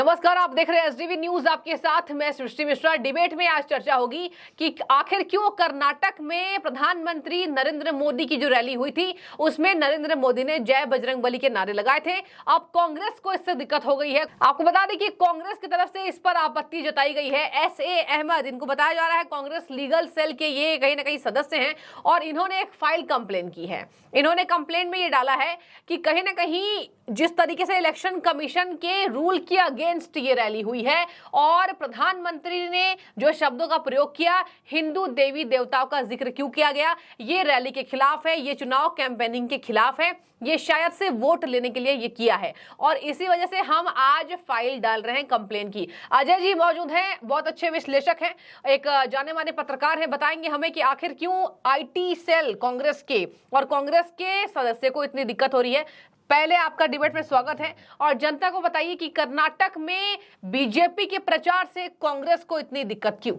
नमस्कार, आप देख रहे हैं एसडीवी न्यूज। आपके साथ मैं सृष्टि मिश्रा। डिबेट में आज चर्चा होगी कि आखिर क्यों कर्नाटक में प्रधानमंत्री नरेंद्र मोदी की जो रैली हुई थी उसमें नरेंद्र मोदी ने जय बजरंगबली के नारे लगाए थे। अब कांग्रेस को इससे दिक्कत हो गई है। आपको बता दें कि कांग्रेस की तरफ से इस पर आपत्ति जताई गई है। एसए अहमद, इनको बताया जा रहा है कांग्रेस लीगल सेल के ये कहीं ना कहीं सदस्य हैं और इन्होंने एक फाइल कंप्लेन की है। इन्होंने कंप्लेन में ये डाला है कि कहीं ना कहीं जिस तरीके से इलेक्शन कमीशन के रूल के अगेंस्ट ये रैली हुई है और प्रधानमंत्री ने जो शब्दों का प्रयोग किया, हिंदू देवी देवताओं का जिक्र क्यों किया गया, ये रैली के खिलाफ है, ये चुनाव कैंपेनिंग के खिलाफ है, ये शायद से वोट लेने के लिए ये किया है और इसी वजह से हम आज फाइल डाल रहे हैं कंप्लेन की। अजय जी मौजूद हैं, बहुत अच्छे विश्लेषक हैं, एक जाने माने पत्रकार हैं, बताएंगे हमें कि आखिर क्यों आईटी सेल कांग्रेस के और कांग्रेस के सदस्य को इतनी दिक्कत हो रही है। पहले आपका डिबेट में स्वागत है और जनता को बताइए कि कर्नाटक में बीजेपी के प्रचार से कांग्रेस को इतनी दिक्कत क्यों?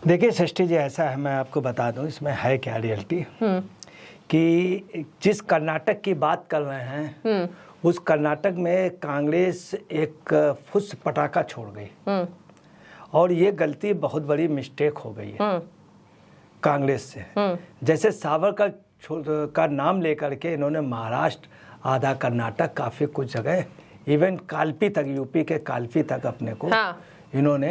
देखिए सृष्टि जी, ऐसा है, मैं आपको बता दूं इसमें है क्या रियलिटी कि जिस कर्नाटक की बात कर रहे हैं उस कर्नाटक में कांग्रेस एक फुस पटाखा छोड़ गई और ये गलती बहुत बड़ी मिस्टेक हो गई है कांग्रेस से। जैसे सावरकर का नाम लेकर के इन्होंने महाराष्ट्र, आधा कर्नाटक, काफ़ी कुछ जगह, इवन कालपी तक, यूपी के कालपी तक अपने को इन्होंने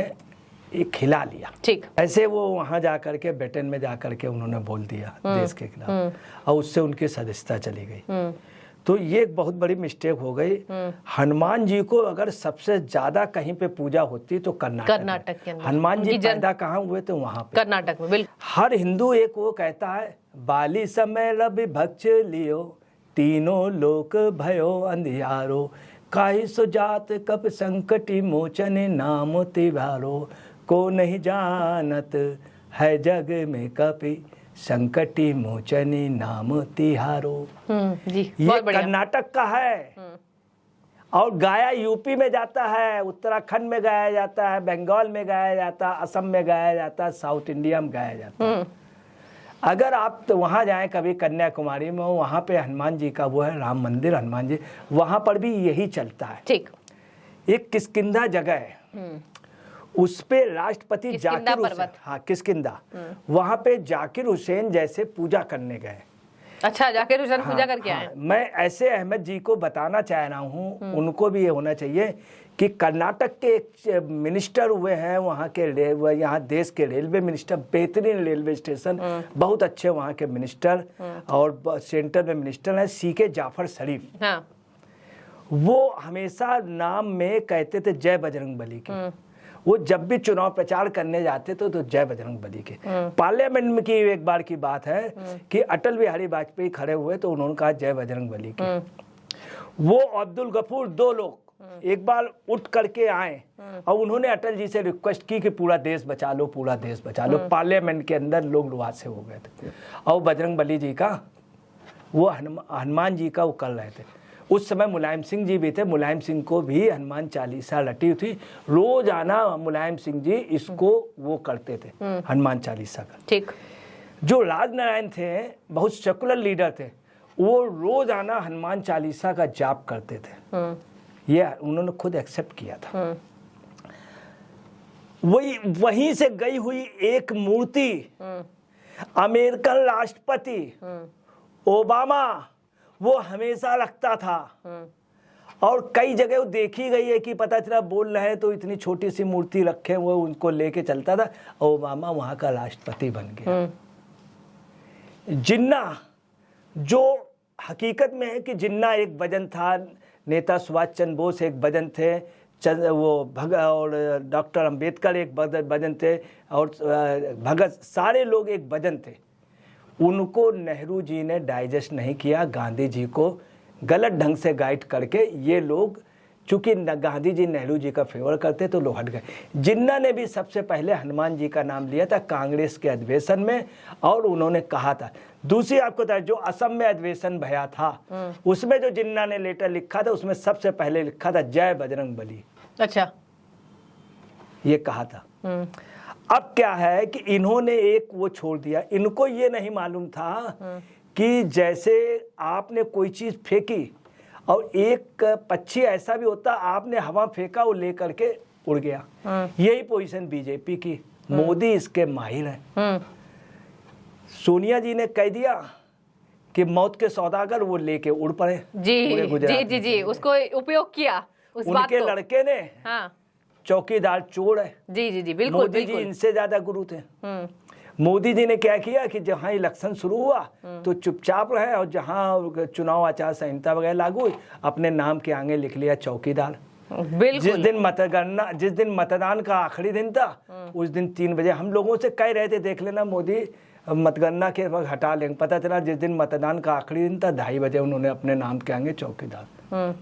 एक खिला लिया। ठीक, ऐसे वो वहाँ जा कर के ब्रिटेन में जा कर के उन्होंने बोल दिया देश के खिलाफ और उससे उनकी सदस्यता चली गई। तो ये एक बहुत बड़ी मिस्टेक हो गई। हनुमान जी को अगर सबसे ज्यादा कहीं पे पूजा होती तो कर्नाटक के अंदर। हनुमान जी पैदा कहाँ हुए थे? वहां पे, कर्नाटक में। बिल्कुल, हर हिंदू एक वो कहता है, बाली समय रवि भक्ष लियो, तीनों लोक भयो अंधियारो, काहि सो जात कप संकटि मोचन नाम तिवारो, को नहीं जानत है जग में कपि संकटि मोचनी नाम तिहारो। जी, ये कर्नाटक का है और गाया यूपी में जाता है, उत्तराखंड में गाया जाता है, बंगाल में गाया जाता है, असम में गाया जाता है, साउथ इंडिया में गाया जाता है। अगर आप तो वहाँ जाएं कभी कन्याकुमारी में, वहाँ पे हनुमान जी का वो है राम मंदिर, हनुमान जी, वहाँ पर भी यही चलता है। ठीक, एक किष्किंधा जगह है, उस पे राष्ट्रपति जाकिर हुसैन, हाँ किष्किंधा, वहां पे जाकिर हुसैन जैसे पूजा करने गए। अच्छा, जाकिर हुसैन पूजा करके आए। मैं ऐसे अहमद जी को बताना चाह रहा हूँ, उनको भी ये होना चाहिए कि कर्नाटक के एक मिनिस्टर हुए हैं वहाँ के, यहाँ देश के रेलवे मिनिस्टर, बेहतरीन रेलवे स्टेशन, बहुत अच्छे वहाँ के मिनिस्टर और सेंटर में मिनिस्टर हैं, सीके जाफर शरीफ। हाँ। वो हमेशा नाम में कहते थे जय बजरंगबली के। वो जब भी चुनाव प्रचार करने जाते थे तो जय बजरंगबली के। पार्लियामेंट में की एक बार की बात है कि अटल बिहारी वाजपेयी खड़े हुए तो उन्होंने कहा जय बजरंगबली के। वो अब्दुल गफूर, दो लोग एक बार उठ करके आए और उन्होंने अटल जी से रिक्वेस्ट की कि पूरा देश बचा लो, पूरा देश बचा लो। पार्लियामेंट के अंदर लोग रुआसे हो गए थे और बजरंगबली जी का, वो हनुमान जी का वो कर रहे थे। उस समय मुलायम सिंह जी भी थे, मुलायम सिंह को भी हनुमान चालीसा रटी थी, रोजाना मुलायम सिंह जी इसको वो करते थे हनुमान चालीसा का। ठीक, जो राजनारायण थे, बहुत सेकुलर लीडर थे, वो रोजाना हनुमान चालीसा का जाप करते थे। ये उन्होंने खुद एक्सेप्ट किया था। वहीं से गई हुई एक मूर्ति अमेरिकन राष्ट्रपति ओबामा वो हमेशा रखता था और कई जगह वो देखी गई है कि पता चला बोल रहे हैं तो इतनी छोटी सी मूर्ति रखे वो उनको लेके चलता था। ओबामा वहां का राष्ट्रपति बन गया। जिन्ना, जो हकीकत में है कि जिन्ना एक भजन था, नेता सुभाष चंद्र बोस एक भजन थे, वो भगत और डॉक्टर अंबेडकर एक भजन थे और भगत, सारे लोग एक भजन थे। उनको नेहरू जी ने डाइजेस्ट नहीं किया, गांधी जी को गलत ढंग से गाइड करके ये लोग, चूंकि गांधी जी नेहरू जी का फेवर करते तो लोग हट गए। जिन्ना ने भी सबसे पहले हनुमान जी का नाम लिया था कांग्रेस के अधिवेशन में और उन्होंने कहा था। दूसरी आपको था जो असम में अधिवेशन भया था उसमें जो जिन्ना ने लेटर लिखा था उसमें सबसे पहले लिखा था जय बजरंगबली। अच्छा, ये कहा था। अब क्या है कि इन्होंने एक वो छोड़ दिया, इनको ये नहीं मालूम था कि जैसे आपने कोई चीज फेंकी और एक पक्षी ऐसा भी होता आपने हवा फेंका वो लेकर के उड़ गया। यही पोजीशन बीजेपी की। मोदी इसके माहिर हैं। सोनिया जी ने कह दिया कि मौत के सौदागर, वो लेके उड़ पड़े। जी, उसको उपयोग किया उस बात उनके को। लड़के ने चौकीदार चोर है। जी, बिल्कुल। मोदी जी इनसे ज्यादा गुरु थे। मोदी जी ने क्या किया कि जहां इलेक्शन शुरू हुआ तो चुपचाप रहे, और जहां चुनाव आचार संहिता वगैरह लागू हुई अपने नाम के आगे लिख लिया चौकीदार। जिस दिन मतदान का आखिरी दिन था उस दिन 3 बजे हम लोगों से कह रहे थे देख लेना मोदी मतगणना के वक्त हटा लेंगे। पता चला जिस दिन मतदान का आखिरी दिन था 2:30 बजे उन्होंने अपने नाम के आगे चौकीदार।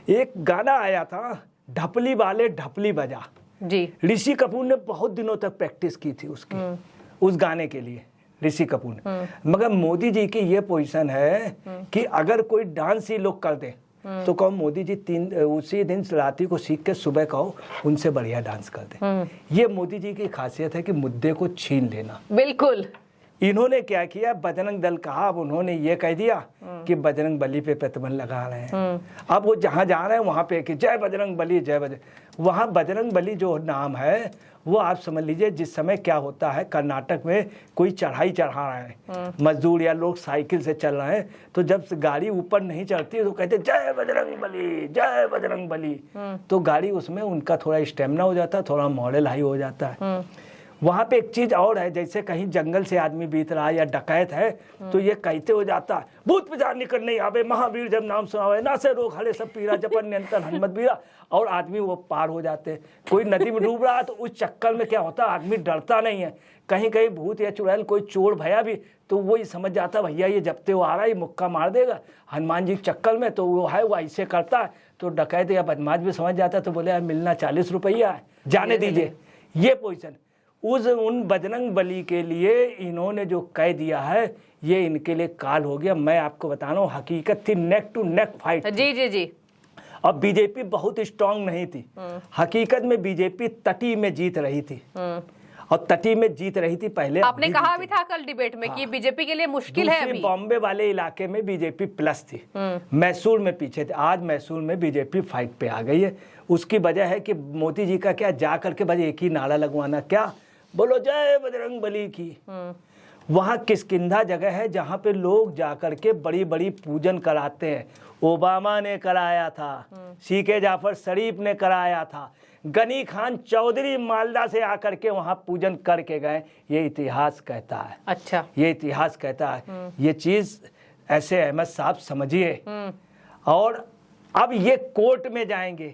एक गाना आया था, ढपली वाले ढपली बजा जी। ऋषि कपूर ने बहुत दिनों तक प्रैक्टिस की थी उसकी, उस गाने के लिए ऋषि कपूर ने। मगर मोदी जी की ये पोजीशन है कि अगर कोई डांस ही लोग कर दे तो कहो मोदी जी उसी दिन रात्रि को सीख के सुबह कहो उनसे बढ़िया डांस कर दे। ये मोदी जी की खासियत है कि मुद्दे को छीन लेना। बिल्कुल। इन्होंने क्या किया, बजरंग दल कहा, अब उन्होंने ये कह दिया कि बजरंग बली पे प्रतिबंध लगा रहे हैं। अब वो जहां जा रहे हैं वहां पे कि जय बजरंग बली, जय बजरंग। वहां बजरंग बली जो नाम है वो आप समझ लीजिए, जिस समय क्या होता है कर्नाटक में कोई चढ़ाई चढ़ा रहे हैं मजदूर या लोग साइकिल से चल रहे हैं, तो जब गाड़ी ऊपर नहीं चढ़ती तो कहते जय बजरंग बली, जय बजरंग बली। तो गाड़ी उसमें उनका थोड़ा स्टेमिना हो जाता है, थोड़ा मॉडल हाई हो जाता है। वहां पे एक चीज और है, जैसे कहीं जंगल से आदमी बीत रहा है या डकैत है तो ये कहते हो जाता है भूत पिजार निकल नहीं आवे, महावीर जब नाम सुनावे, ना से रोग हरे सब पीरा, जपन नियंत्रण हनुमत बीरा, और आदमी वो पार हो जाते हैं। कोई नदी में डूब रहा है तो उस चक्कर में क्या होता है आदमी डरता नहीं है। कहीं कहीं भूत या चुड़ैल कोई चोर भया भी तो वो ही समझ जाता भैया ये जबते वो आ रहा है, ये मुक्का मार देगा हनुमान जी के चक्कर में, तो वो है वो ऐसे करता है। तो डकैत या बदमाश भी समझ जाता, तो बोले यार मिलना 40 रुपया है, जाने दीजिए। ये पोजीशन उन बजरंग बली के लिए इन्होंने जो कह दिया है ये इनके लिए काल हो गया। मैं आपको बता रहा हूँ हकीकत थी, नेक टू नेक फाइट। जी। अब बीजेपी बहुत स्ट्रांग नहीं थी। हकीकत में बीजेपी तटी में जीत रही थी, और तटी में जीत रही थी पहले। आपने कहा भी था कल डिबेट में कि बीजेपी के लिए मुश्किल है अभी। बॉम्बे वाले इलाके में बीजेपी प्लस थी, मैसूर में पीछे थे। आज मैसूर में बीजेपी फाइट पे आ गई है। उसकी वजह है कि मोदी जी का क्या जा करके बस एक ही नारा लगवाना, क्या बोलो जय बजरंग बली की। वहाँ किष्किंधा जगह है जहाँ पे लोग जाकर के बड़ी बड़ी पूजन कराते हैं। ओबामा ने कराया था, सीके जाफर शरीफ ने कराया था, गनी खान चौधरी मालदा से आकर के वहाँ पूजन करके गए। ये इतिहास कहता है। अच्छा, ये इतिहास कहता है। ये चीज ऐसे अहमद साहब समझिए। और अब ये कोर्ट में जाएंगे,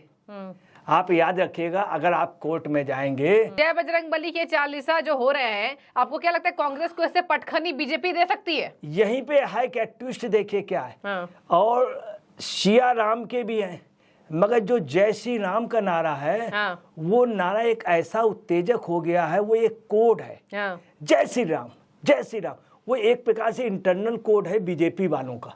आप याद रखिएगा, अगर आप कोर्ट में जाएंगे। जय बजरंग बली के 40 जो हो रहे हैं, आपको क्या लगता है कांग्रेस को इससे पटखनी बीजेपी दे सकती है? यहीं पे है क्या ट्विस्ट, देखिए क्या है। और सिया राम के भी हैं, मगर जो जय श्री राम का नारा है वो नारा एक ऐसा उत्तेजक हो गया है, वो एक कोड है। जय श्री राम, जय श्री राम, वो एक प्रकार से इंटरनल कोड है बीजेपी वालों का।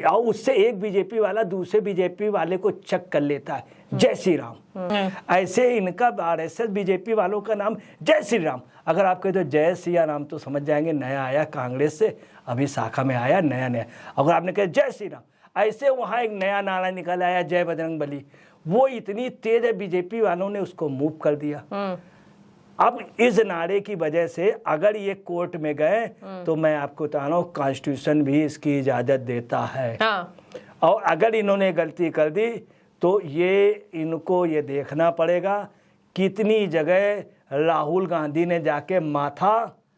और उससे एक बीजेपी वाला दूसरे बीजेपी वाले को चेक कर लेता है, जय श्री राम। ऐसे इनका आरएसएस बीजेपी वालों का नाम जय श्री राम। अगर आप कहते हो जय सिया राम तो समझ जाएंगे नया आया कांग्रेस से, अभी शाखा में आया नया। अगर आपने कहा जय श्री राम, ऐसे वहां एक नया नारा निकल आया जय बजरंग बली। वो इतनी तेज है बीजेपी वालों ने उसको मूव कर दिया। अब इस नारे की वजह से अगर ये कोर्ट में गए तो मैं आपको बता रहा हूँ कॉन्स्टिट्यूशन भी इसकी इजाजत देता है। और अगर इन्होंने गलती कर दी तो ये इनको ये देखना पड़ेगा कितनी जगह राहुल गांधी ने जाके माथा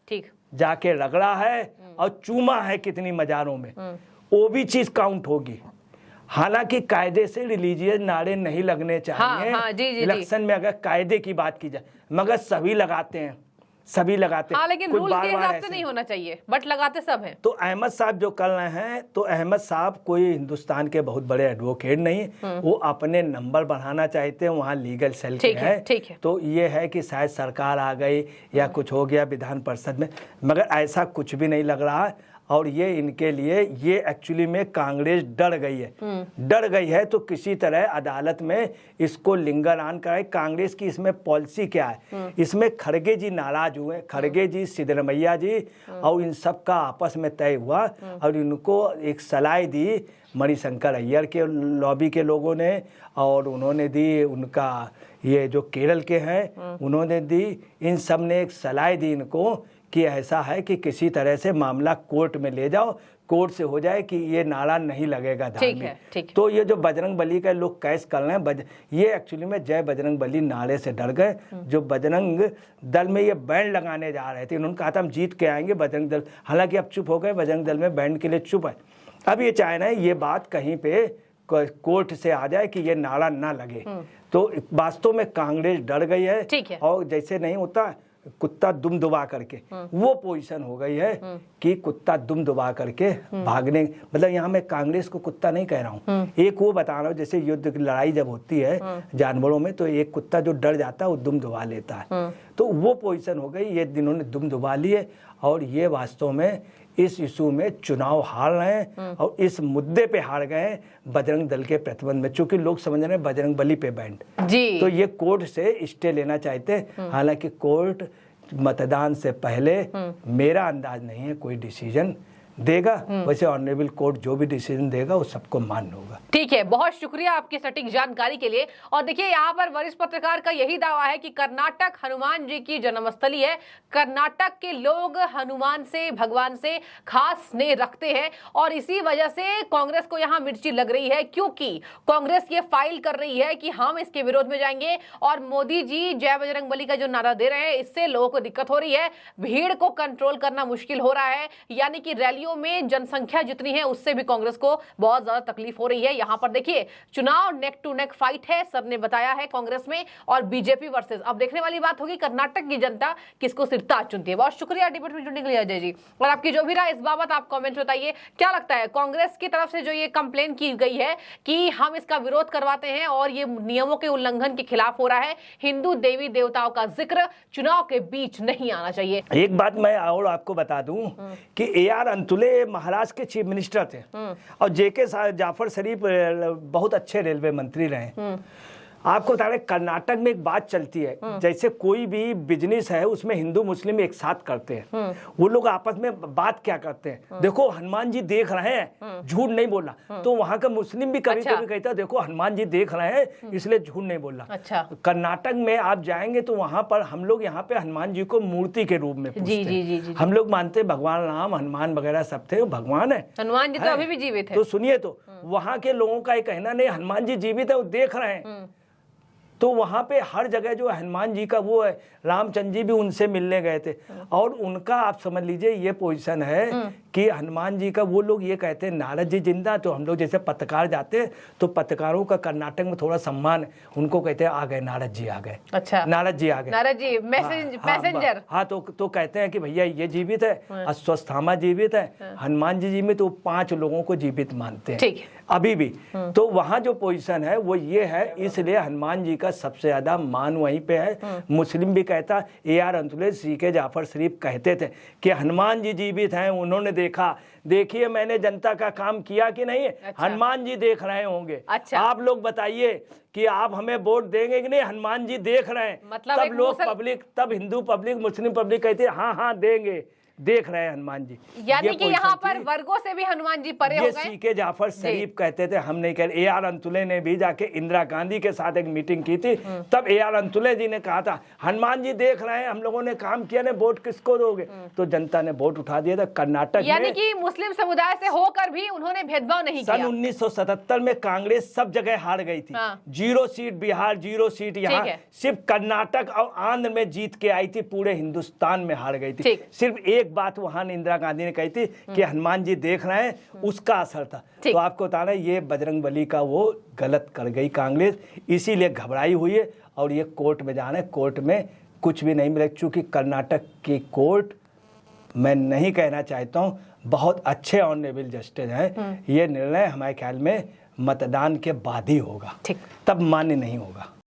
ठीक जाके रगड़ा है और चूमा है कितनी मजारों में, वो भी चीज काउंट होगी। हालांकि कायदे से रिलीजियस नारे नहीं लगने चाहिए इलेक्शन में, अगर कायदे की बात की जाए, मगर सभी लगाते हैं, सभी लगाते हैं। लेकिन रूल्स के हिसाब से नहीं होना चाहिए, बट लगाते सब हैं। तो अहमद साहब जो कर रहे हैं, तो अहमद साहब कोई हिंदुस्तान के बहुत बड़े एडवोकेट नहीं, वो अपने नंबर बढ़ाना चाहते हैं, वहाँ लीगल सेल के है। तो ये है कि शायद सरकार आ गई या कुछ हो गया विधान परिषद में, मगर ऐसा कुछ भी नहीं लग रहा है। और ये इनके लिए ये एक्चुअली में कांग्रेस डर गई है तो किसी तरह अदालत में इसको लिंगरान कराए। कांग्रेस की इसमें पॉलिसी क्या है, इसमें खड़गे जी नाराज हुए, खड़गे जी, सिद्धरमैया जी और इन सब का आपस में तय हुआ और इनको एक सलाह दी मणिशंकर अय्यर के लॉबी के लोगों ने, और उन्होंने दी उनका ये जो केरल के हैं उन्होंने दी, इन सब ने एक सलाह दी इनको कि ऐसा है कि किसी तरह से मामला कोर्ट में ले जाओ, कोर्ट से हो जाए कि ये नारा नहीं लगेगा धार्मिक। तो ये जो बजरंग बली का लोग कैस कर रहे हैं, ये एक्चुअली में जय बजरंग बली नारे से डर गए। जो बजरंग दल में ये बैंड लगाने जा रहे थे, इन्होंने कहा था हम जीत के आएंगे बजरंग दल, हालांकि अब चुप हो गए, बजरंग दल में बैंड के लिए चुप है। अब ये चाह रहे हैं ये बात कहीं पे कोर्ट से आ जाए कि ये नारा ना लगे। तो वास्तव में कांग्रेस डर गई है और जैसे नहीं होता कुत्ता दुम दुबा करके वो पोजीशन हो गई है कि कुत्ता दुम दुबा करके भागने, मतलब यहाँ मैं कांग्रेस को कुत्ता नहीं कह रहा हूँ, एक वो बता रहा हूँ जैसे युद्ध की लड़ाई जब होती है जानवरों में तो एक कुत्ता जो डर जाता है वो दुम दुबा लेता है, तो वो पोजीशन हो गई। ये इन्होंने दुम दुबा लिए और ये वास्तव में इस इशू में चुनाव हार रहे हैं और इस मुद्दे पे हार गए बजरंग दल के प्रतिबंध में, चूंकि लोग समझ रहे हैं बजरंग बली पे बैंड जी। तो ये कोर्ट से स्टे लेना चाहते, हालांकि कोर्ट मतदान से पहले मेरा अंदाज नहीं है कोई डिसीजन देगा, वैसे ऑनरेबल कोर्ट जो भी डिसीजन देगा वो सबको मान्य होगा। ठीक है, बहुत शुक्रिया आपकी सटीक जानकारी के लिए। और देखिए यहाँ पर वरिष्ठ पत्रकार का यही दावा है कि कर्नाटक हनुमान जी की जन्मस्थली है, कर्नाटक के लोग हनुमान से, भगवान से खास स्नेह रखते हैं और इसी वजह से कांग्रेस को यहाँ मिर्ची लग रही है, क्योंकि कांग्रेस ये फाइल कर रही है कि हम इसके विरोध में जाएंगे और मोदी जी जय बजरंग बली का जो नारा दे रहे हैं इससे लोगों को दिक्कत हो रही है, भीड़ को कंट्रोल करना मुश्किल हो रहा है, यानी कि रैलियों में जनसंख्या जितनी है उससे भी कांग्रेस को बहुत ज्यादा तकलीफ हो रही है। यहां पर देखिए चुनाव नेक टू नेक फाइट है, सर ने बताया है कांग्रेस में और बीजेपी वर्सेस। अब देखने वाली बात होगी कर्नाटक की जनता किसको सिरताज चुनती है। बहुत शुक्रिया डिबेट में जुड़ने के लिए अजय जी, और आपकी जो भी राय इस बाबत आप कमेंट बताइए। क्या लगता है कांग्रेस की तरफ से जो ये कंप्लेन की गई है कि हम इसका विरोध करवाते हैं और ये नियमों के उल्लंघन के खिलाफ हो रहा है, हिंदू देवी देवताओं का जिक्र चुनाव के बीच नहीं आना चाहिए। एक बात मैं और आपको बता दूं कि AR अंतुले महाराष्ट्र के चीफ मिनिस्टर थे और JK जाफर शरीफ बहुत अच्छे रेलवे मंत्री रहे। आपको बता रहे कर्नाटक में एक बात चलती है, जैसे कोई भी बिजनेस है उसमें हिंदू मुस्लिम एक साथ करते हैं, वो लोग आपस में बात क्या करते हैं, देखो हनुमान जी देख रहे हैं, झूठ नहीं बोलना। तो वहां का मुस्लिम भी कभी कभी कहता है देखो हनुमान जी देख रहे हैं इसलिए झूठ नहीं बोलना। अच्छा। कर्नाटक में आप जाएंगे तो वहां पर हम लोग यहाँ पे हनुमान जी को मूर्ति के रूप में पूजते हैं। हम लोग मानते हैं भगवान राम हनुमान वगैरह सब थे, भगवान है, हनुमान जी तो अभी भी जीवित है। तो सुनिए, तो वहां के लोगों का ये कहना नहीं हनुमान जी जीवित है, वो देख रहे हैं। तो वहां पे हर जगह जो हनुमान जी का वो है, रामचंद्र जी भी उनसे मिलने गए थे और उनका आप समझ लीजिए ये पोजीशन है कि हनुमान जी का वो लोग ये कहते हैं नारद जी जिंदा, तो हम लोग जैसे पत्रकार जाते हैं तो पत्रकारों का कर्नाटक में थोड़ा सम्मान, उनको कहते हैं आ गए नारद जी आ गए। अच्छा, नारद जी आ गए, नारद जी मैसेंजर। हाँ, तो कहते हैं कि भैया ये जीवित है, अश्वत्थामा जीवित है, हनुमान जी जीवित, तो 5 लोगों को जीवित मानते हैं अभी भी। तो वहां जो पोजीशन है वो ये है, इसलिए हनुमान जी का सबसे ज्यादा मान वहीं पे है। मुस्लिम भी कहता, AR अंतुले CK जाफर शरीफ कहते थे कि हनुमान जी जीवित हैं, उन्होंने देखा, देखिए मैंने जनता का काम किया कि नहीं। अच्छा। हनुमान जी देख रहे होंगे। अच्छा। आप लोग बताइए कि आप हमें वोट देंगे कि नहीं, हनुमान जी देख रहे हैं, मतलब तब लोग पब्लिक, तब हिंदू पब्लिक मुस्लिम पब्लिक कहते हैं हाँ हाँ देंगे, देख रहे हैं हनुमान जी। यानी कि यहाँ पर वर्गों से भी हनुमान जी परे हो गए। CK जाफर शरीफ कहते थे, हम नहीं कह रहे। AR अंतुले ने भी जाके इंदिरा गांधी के साथ एक मीटिंग की थी, तब AR अंतुले जी ने कहा था हनुमान जी देख रहे हैं, हम लोगों ने काम किया, ने वोट किसको दोगे, तो जनता ने वोट उठा दिया था। कर्नाटक यानी कि मुस्लिम समुदाय से होकर भी उन्होंने भेदभाव नहीं किया। सन 1977 में कांग्रेस सब जगह हार गई थी। 0 सीट बिहार, 0 सीट यहाँ, सिर्फ कर्नाटक और आंध्र में जीत के आई थी, पूरे हिंदुस्तान में हार गई थी। सिर्फ एक बात वहां इंदिरा गांधी ने कही थी कि हनुमान जी देख रहे हैं, उसका असर था। तो आपको बता रहे ये बजरंग बली का वो गलत कर गई कांग्रेस, इसीलिए घबराई हुई है और ये कोर्ट में जाना है। कोर्ट में कुछ भी नहीं मिले, चूंकि कर्नाटक की कोर्ट, मैं नहीं कहना चाहता हूं, बहुत अच्छे ऑनरेबल जस्टिस हैं। ये निर्णय हमारे ख्याल में मतदान के बाद ही होगा, तब मान्य नहीं होगा।